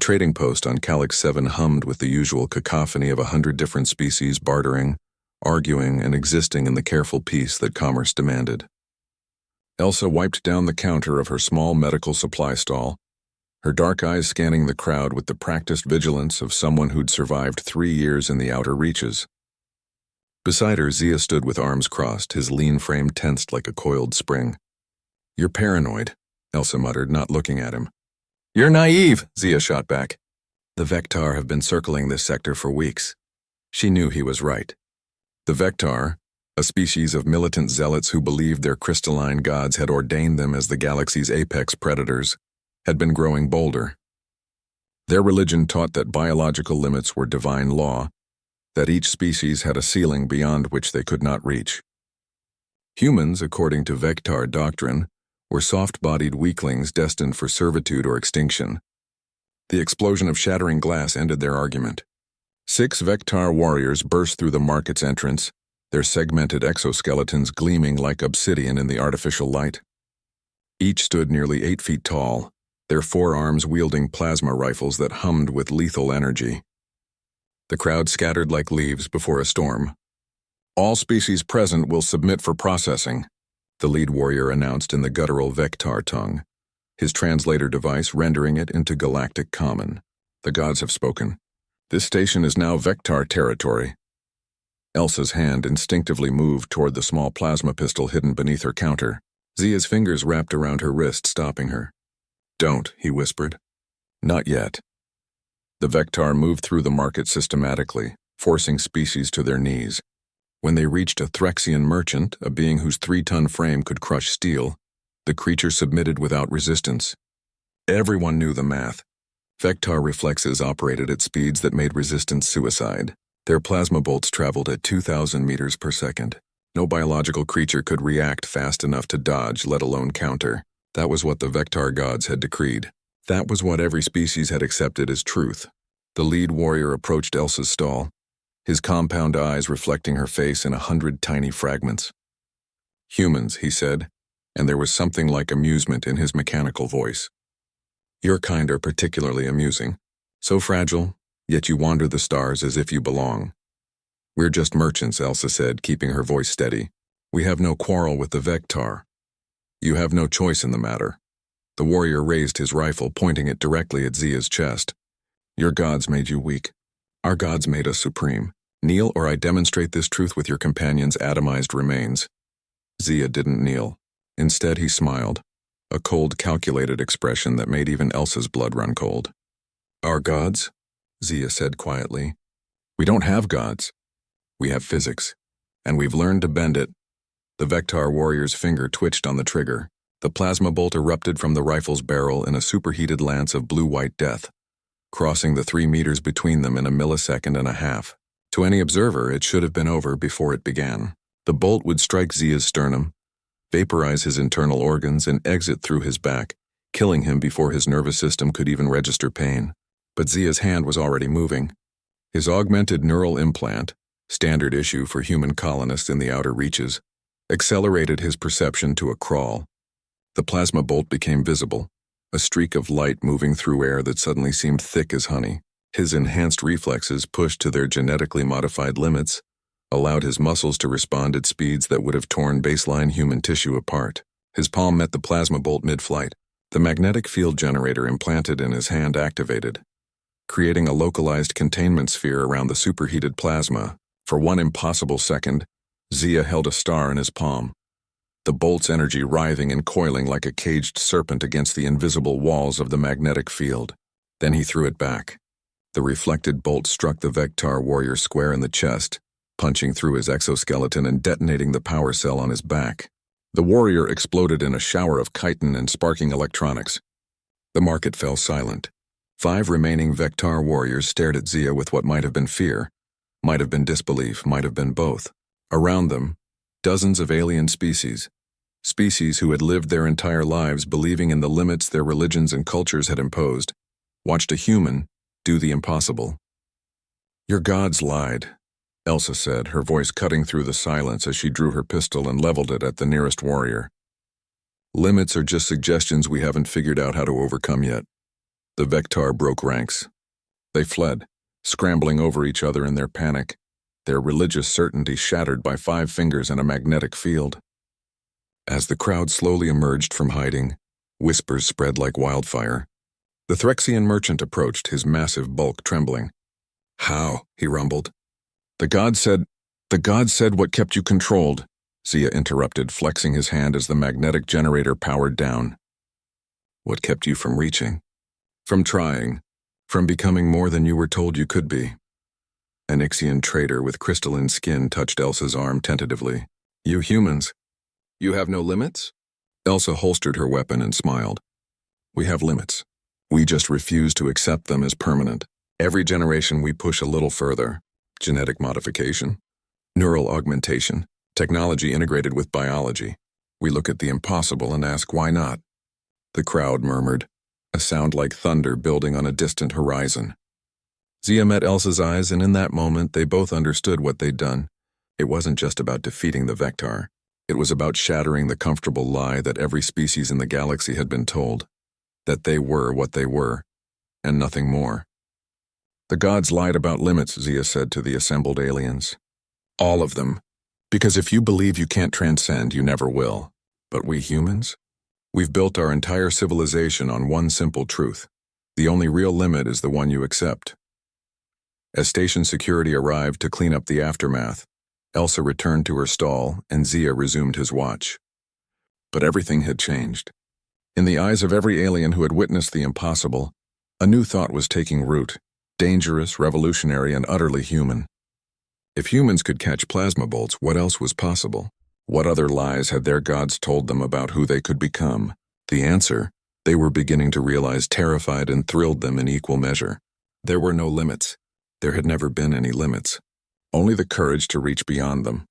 trading post on Calyx 7 hummed with the usual cacophony of 100 different species bartering, arguing, and existing in the careful peace that commerce demanded. Elsa wiped down the counter of her small medical supply stall, her dark eyes scanning the crowd with the practiced vigilance of someone who'd survived 3 years in the outer reaches. Beside her, Zia stood with arms crossed, his lean frame tensed like a coiled spring. "You're paranoid," Elsa muttered, not looking at him. "You're naive," Zia shot back. "The Vectar have been circling this sector for weeks." She knew he was right. The Vectar, a species of militant zealots who believed their crystalline gods had ordained them as the galaxy's apex predators, had been growing bolder. Their religion taught that biological limits were divine law, that each species had a ceiling beyond which they could not reach. Humans, according to Vectar doctrine, were soft-bodied weaklings destined for servitude or extinction. The explosion of shattering glass ended their argument. 6 Vectar warriors burst through the market's entrance, their segmented exoskeletons gleaming like obsidian in the artificial light. Each stood nearly 8 feet tall, their forearms wielding plasma rifles that hummed with lethal energy. The crowd scattered like leaves before a storm. "All species present will submit for processing," the lead warrior announced in the guttural Vectar tongue, his translator device rendering it into galactic common. "The gods have spoken. This station is now Vectar territory." Elsa's hand instinctively moved toward the small plasma pistol hidden beneath her counter. Zia's fingers wrapped around her wrist, stopping her. "Don't," he whispered. "Not yet." The Vectar moved through the market systematically, forcing species to their knees. When they reached a Threxian merchant, a being whose 3-ton frame could crush steel, the creature submitted without resistance. Everyone knew the math. Vectar reflexes operated at speeds that made resistance suicide. Their plasma bolts traveled at 2,000 meters per second. No biological creature could react fast enough to dodge, let alone counter. That was what the Vectar gods had decreed. That was what every species had accepted as truth. The lead warrior approached Elsa's stall, his compound eyes reflecting her face in 100 tiny fragments. "Humans," he said, and there was something like amusement in his mechanical voice. "Your kind are particularly amusing. So fragile, yet you wander the stars as if you belong." "We're just merchants," Elsa said, keeping her voice steady. "We have no quarrel with the Vectar. You have no choice in the matter." The warrior raised his rifle, pointing it directly at Zia's chest. "Your gods made you weak. Our gods made us supreme. Kneel or I demonstrate this truth with your companion's atomized remains." Zia didn't kneel. Instead, he smiled, a cold, calculated expression that made even Elsa's blood run cold. "Our gods?" Zia said quietly. "We don't have gods. We have physics, and we've learned to bend it." The Vectar warrior's finger twitched on the trigger. The plasma bolt erupted from the rifle's barrel in a superheated lance of blue-white death, crossing the 3 meters between them in a millisecond and a half. To any observer, it should have been over before it began. The bolt would strike Zia's sternum, vaporize his internal organs, and exit through his back, killing him before his nervous system could even register pain. But Zia's hand was already moving. His augmented neural implant, standard issue for human colonists in the outer reaches, accelerated his perception to a crawl. The plasma bolt became visible, a streak of light moving through air that suddenly seemed thick as honey. His enhanced reflexes, pushed to their genetically modified limits, allowed his muscles to respond at speeds that would have torn baseline human tissue apart. His palm met the plasma bolt mid-flight. The magnetic field generator implanted in his hand activated, creating a localized containment sphere around the superheated plasma. For one impossible second, Zia held a star in his palm, the bolt's energy writhing and coiling like a caged serpent against the invisible walls of the magnetic field. Then he threw it back. The reflected bolt struck the Vectar warrior square in the chest, punching through his exoskeleton and detonating the power cell on his back. The warrior exploded in a shower of chitin and sparking electronics. The market fell silent. 5 remaining Vectar warriors stared at Zia with what might have been fear, might have been disbelief, might have been both. Around them, dozens of alien species who had lived their entire lives believing in the limits their religions and cultures had imposed, watched a human do the impossible. "Your gods lied," Elsa said, her voice cutting through the silence as she drew her pistol and leveled it at the nearest warrior. "Limits are just suggestions we haven't figured out how to overcome yet. The Vectar broke ranks. They fled, scrambling over each other in their panic, their religious certainty shattered by 5 fingers and a magnetic field. As the crowd slowly emerged from hiding, whispers spread like wildfire. The Threxian merchant approached, his massive bulk trembling. "How?" he rumbled. The god said what kept you controlled," Zia interrupted, flexing his hand as the magnetic generator powered down. "What kept you from reaching? From trying? From becoming more than you were told you could be?" An Ixian trader with crystalline skin touched Elsa's arm tentatively. "You humans, you have no limits?" Elsa holstered her weapon and smiled. "We have limits. We just refuse to accept them as permanent. Every generation we push a little further. Genetic modification, neural augmentation, technology integrated with biology. We look at the impossible and ask why not." The crowd murmured, a sound like thunder building on a distant horizon. Zia met Elsa's eyes, and in that moment they both understood what they'd done. It wasn't just about defeating the Vectar. It was about shattering the comfortable lie that every species in the galaxy had been told. That they were what they were, and nothing more. "The gods lied about limits," Zia said to the assembled aliens. "All of them. Because if you believe you can't transcend, you never will. But we humans? We've built our entire civilization on one simple truth. The only real limit is the one you accept." As station security arrived to clean up the aftermath, Elsa returned to her stall and Zia resumed his watch. But everything had changed. In the eyes of every alien who had witnessed the impossible, a new thought was taking root, dangerous, revolutionary, and utterly human. If humans could catch plasma bolts, what else was possible? What other lies had their gods told them about who they could become? The answer, they were beginning to realize, terrified and thrilled them in equal measure. There were no limits. There had never been any limits. Only the courage to reach beyond them.